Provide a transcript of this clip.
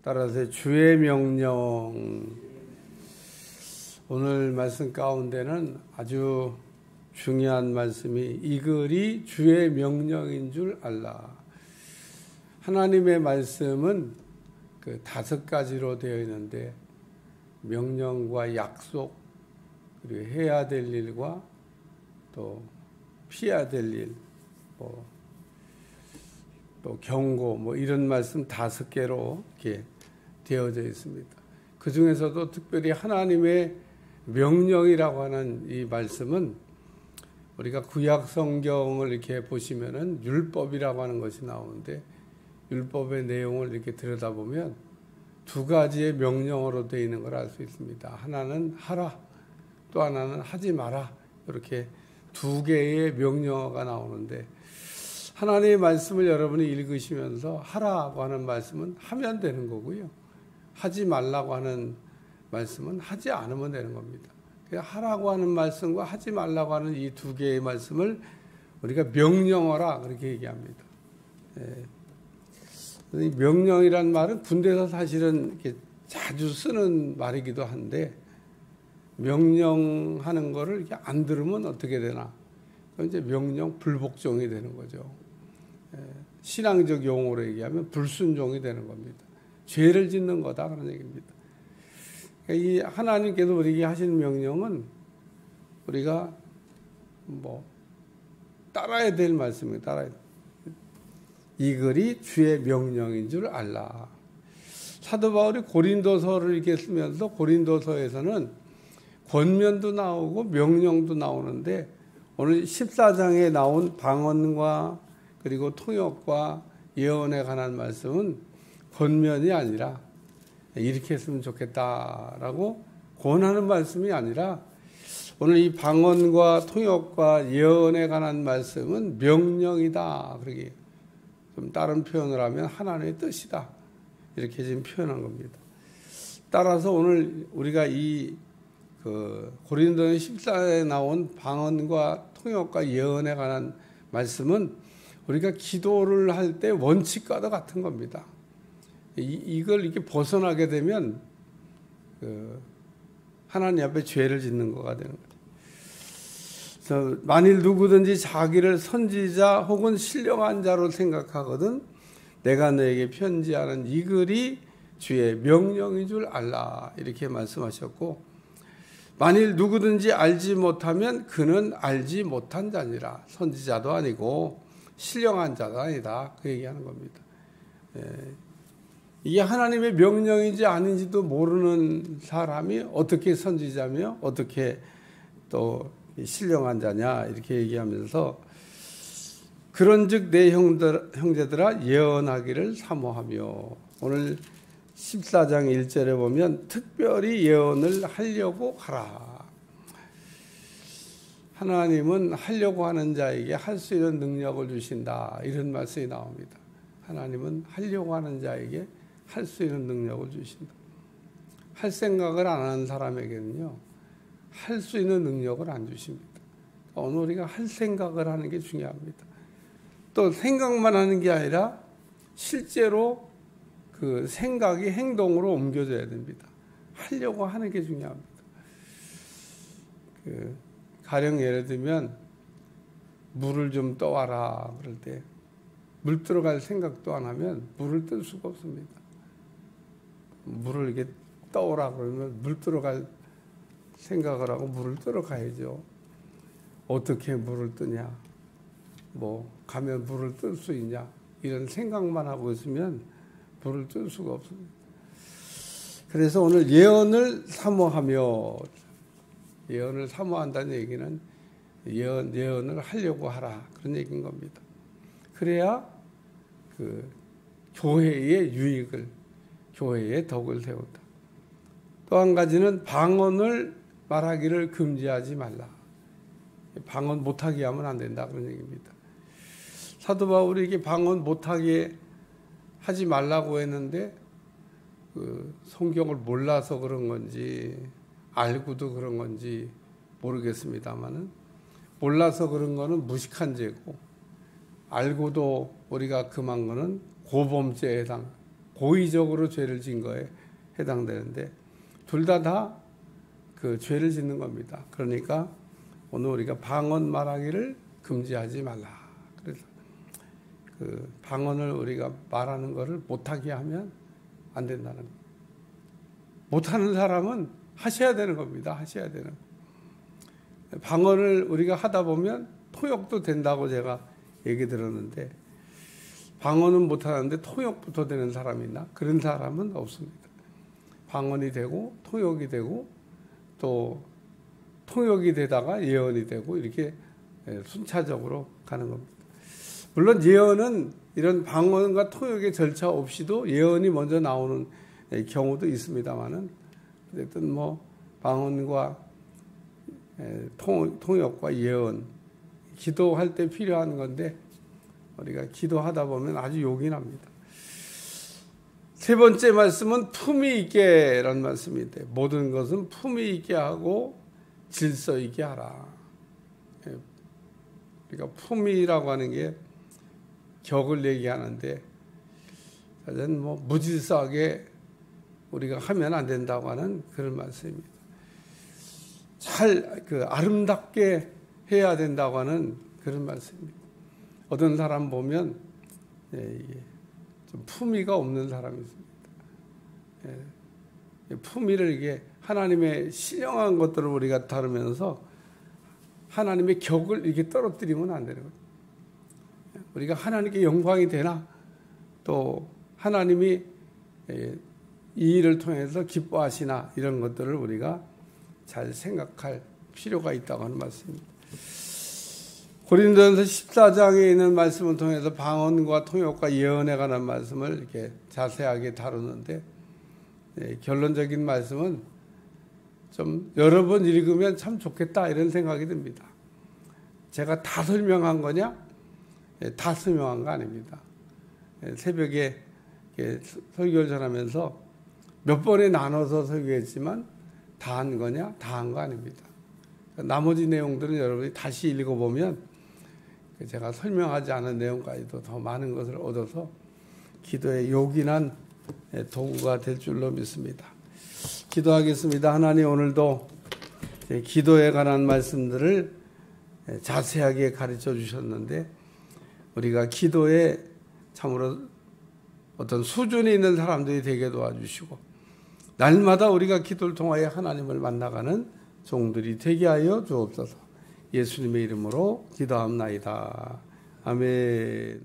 따라서 주의 명령, 오늘 말씀 가운데는 아주 중요한 말씀이 이글이 주의 명령인 줄 알라. 하나님의 말씀은 그 5가지로 되어 있는데 명령과 약속, 그리고 해야 될 일과 또 피해야 될 일, 또 경고, 이런 말씀 5개로 이렇게 되어져 있습니다. 그 중에서도 특별히 하나님의 명령이라고 하는 이 말씀은 우리가 구약 성경을 이렇게 보시면은 율법이라고 하는 것이 나오는데 율법의 내용을 이렇게 들여다보면 2가지의 명령어로 되어 있는 걸 알 수 있습니다. 하나는 하라, 또 하나는 하지 마라. 이렇게 2개의 명령어가 나오는데 하나님의 말씀을 여러분이 읽으시면서 하라고 하는 말씀은 하면 되는 거고요. 하지 말라고 하는 말씀은 하지 않으면 되는 겁니다. 하라고 하는 말씀과 하지 말라고 하는 이 2개의 말씀을 우리가 명령어라 그렇게 얘기합니다. 이 명령이란 말은 군대에서 사실은 이렇게 자주 쓰는 말이기도 한데 명령하는 거를 이렇게 안 들으면 어떻게 되나? 그건 이제 명령 불복종이 되는 거죠. 신앙적 용어로 얘기하면 불순종이 되는 겁니다. 죄를 짓는 거다 그런 얘기입니다. 이 하나님께서 우리에게 하신 명령은 우리가 따라야 될 말씀이에요. 따라야 돼. 이 글이 주의 명령인 줄 알라. 사도 바울이 고린도서를 이렇게 쓰면서 고린도서에서는 권면도 나오고 명령도 나오는데 오늘 14장에 나온 방언과 그리고 통역과 예언에 관한 말씀은 권면이 아니라 이렇게 했으면 좋겠다라고 권하는 말씀이 아니라 오늘 이 방언과 통역과 예언에 관한 말씀은 명령이다. 그러게 좀 다른 표현을 하면 하나님의 뜻이다. 이렇게 지금 표현한 겁니다. 따라서 오늘 우리가 이 고린도서 14장에 나온 방언과 통역과 예언에 관한 말씀은 우리가 기도를 할 때 원칙과도 같은 겁니다. 이걸 이렇게 벗어나게 되면 하나님 앞에 죄를 짓는 거가 되는 거죠. 그래서 만일 누구든지 자기를 선지자 혹은 신령한 자로 생각하거든 내가 너에게 편지하는 이 글이 주의 명령인 줄 알라 이렇게 말씀하셨고 만일 누구든지 알지 못하면 그는 알지 못한 자니라. 선지자도 아니고 신령한 자도 아니다. 그 얘기하는 겁니다. 이게 하나님의 명령인지 아닌지도 모르는 사람이 어떻게 선지자며 어떻게 또 신령한 자냐 이렇게 얘기하면서 그런즉 내 형제들아 예언하기를 사모하며 오늘 14장 1절에 보면 특별히 예언을 하려고 하라. 하나님은 하려고 하는 자에게 할 수 있는 능력을 주신다. 이런 말씀이 나옵니다. 하나님은 하려고 하는 자에게 할 수 있는 능력을 주신다. 할 생각을 안 하는 사람에게는요. 할 수 있는 능력을 안 주십니다. 오늘 우리가 할 생각을 하는 게 중요합니다. 또 생각만 하는 게 아니라 실제로 그 생각이 행동으로 옮겨져야 됩니다. 하려고 하는 게 중요합니다. 가령 예를 들면 물을 좀 떠와라 그럴 때 물 들어갈 생각도 안 하면 물을 뜰 수가 없습니다. 물을 이렇게 떠오라 그러면 물 들어갈 생각을 하고 물을 뜨러 가야죠. 어떻게 물을 뜨냐, 가면 물을 뜰 수 있냐 이런 생각만 하고 있으면 물을 뜰 수가 없습니다. 그래서 오늘 예언을 사모하며 예언을 사모한다는 얘기는 예언을 하려고 하라 그런 얘기인 겁니다. 그래야 교회의 유익을 교회의 덕을 세운다. 또 한 가지는 방언을 말하기를 금지하지 말라. 방언 못하게 하면 안 된다 그런 얘기입니다. 사도 바울이 이게 방언 못하게 하지 말라고 했는데 성경을 몰라서 그런 건지 알고도 그런 건지 모르겠습니다만은 몰라서 그런 거는 무식한 죄고 알고도 우리가 금한 거는 고범죄에 고의적으로 죄를 진 거에 해당되는데 둘 다 그 죄를 짓는 겁니다. 그러니까 오늘 우리가 방언 말하기를 금지하지 말라. 그래서 그 방언을 우리가 말하는 것을 못하게 하면 안 된다는 거예요. 못하는 사람은 하셔야 되는 겁니다. 하셔야 되는 거예요. 방언을 우리가 하다 보면 토욕도 된다고 제가 얘기 들었는데 방언은 못하는데 토욕부터 되는 사람이 있나? 그런 사람은 없습니다. 방언이 되고 토욕이 되고 또 통역이 되다가 예언이 되고 이렇게 순차적으로 가는 겁니다. 물론 예언은 이런 방언과 통역의 절차 없이도 예언이 먼저 나오는 경우도 있습니다만은 어쨌든 뭐 방언과 통역과 예언 기도할 때 필요한 건데 우리가 기도하다 보면 아주 요긴합니다. 세 번째 말씀은 품위 있게라는 말씀인데 모든 것은 품위 있게 하고 질서 있게 하라. 그러니까 품위라고 하는 게 격을 얘기하는데 사실은 뭐 무질서하게 우리가 하면 안 된다고 하는 그런 말씀입니다. 잘 아름답게 해야 된다고 하는 그런 말씀입니다. 어떤 사람 보면 좀 품위가 없는 사람이 있습니다. 품위를 이게 하나님의 신령한 것들을 우리가 다루면서 하나님의 격을 이렇게 떨어뜨리면 안 되는 거예요. 우리가 하나님께 영광이 되나 또 하나님이 이 일을 통해서 기뻐하시나 이런 것들을 우리가 잘 생각할 필요가 있다고 하는 말씀입니다. 고린도전서 14장에 있는 말씀을 통해서 방언과 통역과 예언에 관한 말씀을 이렇게 자세하게 다루는데 결론적인 말씀은 좀 여러 번 읽으면 참 좋겠다 이런 생각이 듭니다. 제가 다 설명한 거냐? 다 설명한 거 아닙니다. 새벽에 설교를 전하면서 몇 번에 나눠서 설교했지만 다 한 거냐? 다 한 거 아닙니다. 나머지 내용들은 여러분이 다시 읽어보면 제가 설명하지 않은 내용까지도 더 많은 것을 얻어서 기도에 요긴한 도구가 될 줄로 믿습니다. 기도하겠습니다. 하나님 오늘도 기도에 관한 말씀들을 자세하게 가르쳐 주셨는데 우리가 기도에 참으로 어떤 수준이 있는 사람들이 되게 도와주시고 날마다 우리가 기도를 통하여 하나님을 만나가는 종들이 되게 하여 주옵소서. 예수님의 이름으로 기도합나이다. 아멘.